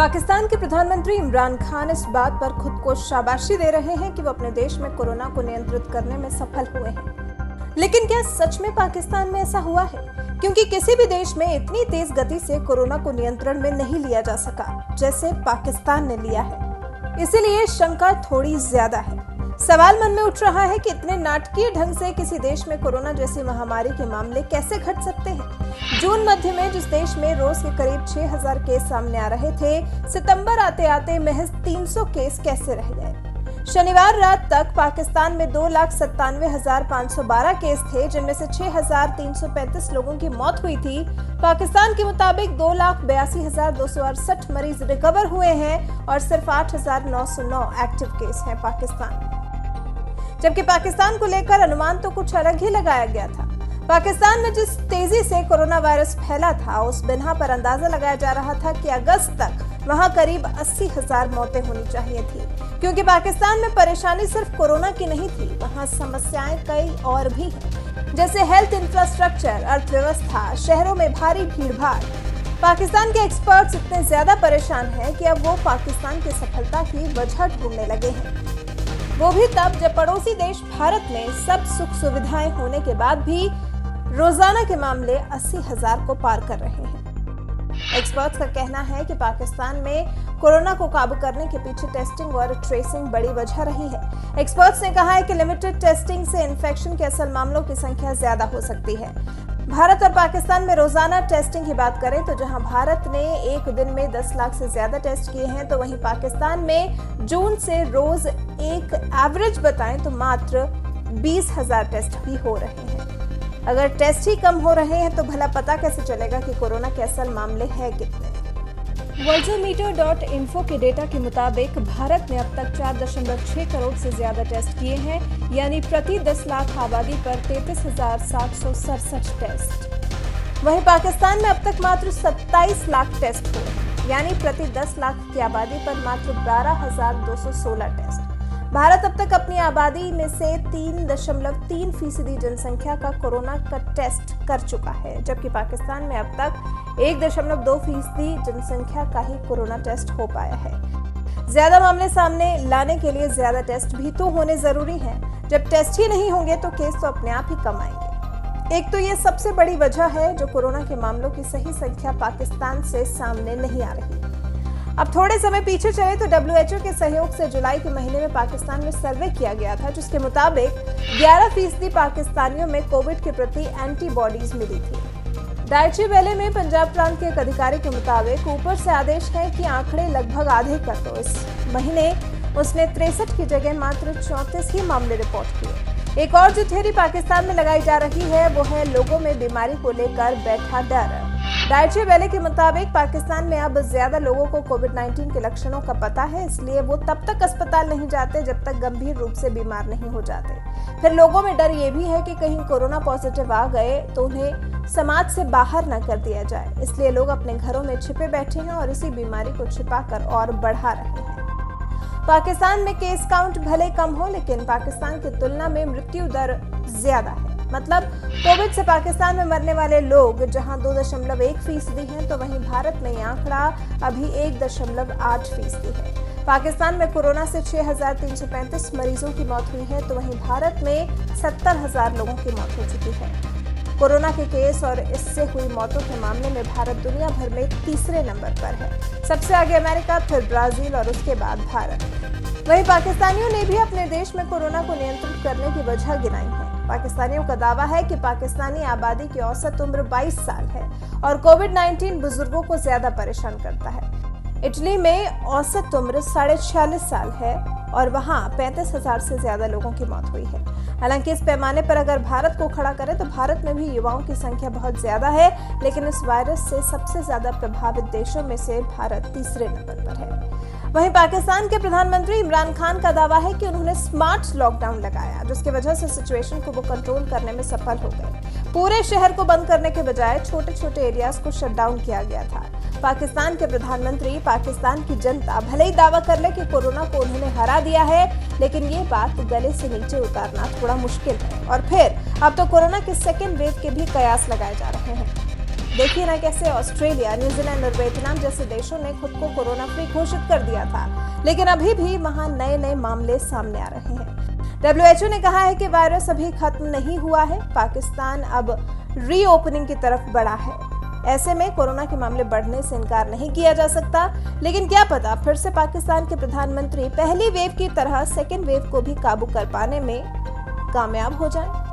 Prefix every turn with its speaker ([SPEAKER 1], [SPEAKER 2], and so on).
[SPEAKER 1] पाकिस्तान के प्रधानमंत्री इमरान खान इस बात पर खुद को शाबाशी दे रहे हैं कि वो अपने देश में कोरोना को नियंत्रित करने में सफल हुए हैं। लेकिन क्या सच में पाकिस्तान में ऐसा हुआ है? क्योंकि किसी भी देश में इतनी तेज गति से कोरोना को नियंत्रण में नहीं लिया जा सका जैसे पाकिस्तान ने लिया है। इसीलिए शंका थोड़ी ज्यादा है। सवाल मन में उठ रहा है कि इतने नाटकीय ढंग से किसी देश में कोरोना जैसी महामारी के मामले कैसे घट सकते हैं। जून मध्य में जिस देश में रोज के करीब 6000 केस सामने आ रहे थे, सितंबर आते आते महज 300 केस कैसे रह गए। शनिवार रात तक पाकिस्तान में 2,97,512 केस थे, जिनमें से 6,335 लोगों की मौत हुई थी। पाकिस्तान के मुताबिक 2,82,268 मरीज रिकवर हुए हैं और सिर्फ 8,909 एक्टिव केस हैं पाकिस्तान में। जबकि पाकिस्तान को लेकर अनुमान तो कुछ अलग ही लगाया गया था। पाकिस्तान में जिस तेजी से कोरोना वायरस फैला था, उस बिना पर अंदाजा लगाया जा रहा था कि अगस्त तक वहां करीब 80,000 मौतें होनी चाहिए थी। क्योंकि पाकिस्तान में परेशानी सिर्फ कोरोना की नहीं थी, वहां समस्याएं कई और भी हैं, जैसे हेल्थ इंफ्रास्ट्रक्चर, अर्थव्यवस्था, शहरों में भारी भीड़भाड़। पाकिस्तान के एक्सपर्ट्स इतने ज्यादा परेशान हैं कि अब वो पाकिस्तान की सफलता की वजह ढूंढने लगे हैं। वो भी तब जब पड़ोसी देश भारत में सब सुख सुविधाएं होने के बाद भी रोजाना के मामले 80,000 को पार कर रहे हैं। एक्सपर्ट्स का कहना है कि पाकिस्तान में कोरोना को काबू करने के पीछे टेस्टिंग और ट्रेसिंग बड़ी वजह रही है। एक्सपर्ट्स ने कहा है कि लिमिटेड टेस्टिंग से इन्फेक्शन के असल मामलों की संख्या ज्यादा हो सकती है। भारत और पाकिस्तान में रोजाना टेस्टिंग की बात करें तो जहां भारत ने एक दिन में 10 लाख से ज्यादा टेस्ट किए हैं, तो वहीं पाकिस्तान में जून से रोज एक एवरेज बताएं तो मात्र 20,000 टेस्ट ही हो रहे हैं। अगर टेस्ट ही कम हो रहे हैं तो भला पता कैसे चलेगा कि कोरोना के असल मामले हैं कितने। वर्ल्डोमीटर.info के डेटा के मुताबिक भारत ने अब तक 4.6 करोड़ से ज्यादा टेस्ट किए हैं, यानी प्रति 10 लाख आबादी पर 33,767 टेस्ट। वहीं पाकिस्तान में अब तक मात्र 27 लाख टेस्ट हुए, यानी प्रति 10 लाख की आबादी पर मात्र 12,216 टेस्ट। भारत अब तक अपनी आबादी में से 3.3% जनसंख्या का कोरोना का टेस्ट कर चुका है, जबकि पाकिस्तान में अब तक 1.2% जनसंख्या का ही कोरोना टेस्ट हो पाया है। ज्यादा मामले सामने लाने के लिए ज्यादा टेस्ट भी तो होने जरूरी हैं। जब टेस्ट ही नहीं होंगे तो केस तो अपने आप ही कम आएंगे। एक तो ये सबसे बड़ी वजह है जो कोरोना के मामलों की सही संख्या पाकिस्तान से सामने नहीं आ रही। अब थोड़े समय पीछे चले तो WHO के सहयोग से जुलाई के महीने में पाकिस्तान में सर्वे किया गया था, जिसके मुताबिक 11% पाकिस्तानियों में कोविड के प्रति एंटीबॉडीज मिली थी। डॉयचे वेले में पंजाब प्रांत के एक अधिकारी के मुताबिक ऊपर से आदेश है कि आंकड़े लगभग आधे कर दो। इस महीने उसने 63 की जगह मात्र 34 ही मामले रिपोर्ट किए। एक और जो थ्योरी पाकिस्तान में लगाई जा रही है वो है लोगों में बीमारी को लेकर बैठा डर। डॉयचे वेले के मुताबिक पाकिस्तान में अब ज्यादा लोगों को कोविड-19 के लक्षणों का पता है, इसलिए वो तब तक अस्पताल नहीं जाते जब तक गंभीर रूप से बीमार नहीं हो जाते। फिर लोगों में डर ये भी है कि कहीं कोरोना पॉजिटिव आ गए तो उन्हें समाज से बाहर न कर दिया जाए, इसलिए लोग अपने घरों में छिपे बैठे हैं और इसी बीमारी को छिपाकर और बढ़ा रहे हैं। पाकिस्तान में केस काउंट भले कम हो, लेकिन पाकिस्तान की तुलना में मृत्यु दर ज्यादा है। मतलब कोविड से पाकिस्तान में मरने वाले लोग जहां 2.1% हैं, तो वहीं भारत में यह आंकड़ा अभी 1.8% है। पाकिस्तान में कोरोना से 6,335 मरीजों की मौत हुई है, तो वहीं भारत में 70,000 लोगों की मौत हो चुकी है। कोरोना के केस और इससे हुई मौतों के मामले में भारत दुनिया भर में तीसरे नंबर पर है। सबसे आगे अमेरिका, फिर ब्राजील और उसके बाद भारत। वहीं पाकिस्तानियों ने भी अपने देश में कोरोना को नियंत्रित करने की वजह गिनाई है। पाकिस्तानियों का दावा है कि पाकिस्तानी आबादी की औसत उम्र 22 साल है और कोविड-19 बुजुर्गों को ज्यादा परेशान करता है। इटली में औसत उम्र 46.5 साल है और वहां 35,000 से ज्यादा लोगों की मौत हुई है। हालांकि इस पैमाने पर अगर भारत को खड़ा करें तो भारत में भी युवाओं की संख्या बहुत ज्यादा है, लेकिन इस वायरस से सबसे ज्यादा प्रभावित देशों में से भारत तीसरे नंबर पर है। वहीं पाकिस्तान के प्रधानमंत्री इमरान खान का दावा है कि उन्होंने स्मार्ट लॉकडाउन लगाया, जिसकी वजह से सिचुएशन को वो कंट्रोल करने में सफल हो गए। पूरे शहर को बंद करने के बजाय छोटे छोटे एरियाज को शटडाउन किया गया था। पाकिस्तान के प्रधानमंत्री पाकिस्तान की जनता भले ही दावा कर ले कि कोरोना को उन्होंने हरा दिया है, लेकिन ये बात गले से नीचे उतारना थोड़ा मुश्किल है। और फिर अब तो कोरोना के सेकेंड वेव के भी कयास लगाए जा रहे हैं। देखिए ना कैसे ऑस्ट्रेलिया, न्यूजीलैंड और वियतनाम जैसे देशों ने खुद को कोरोना फ्री घोषित कर दिया था, लेकिन अभी भी वहां नए नए मामले सामने आ रहे हैं। WHO ने कहा है कि वायरस अभी खत्म नहीं हुआ है। पाकिस्तान अब रीओपनिंग की तरफ बढ़ा है। ऐसे में कोरोना के मामले बढ़ने से इनकार नहीं किया जा सकता, लेकिन क्या पता फिर से पाकिस्तान के प्रधानमंत्री पहली वेव की तरह सेकेंड वेव को भी काबू कर पाने में कामयाब हो जाएं।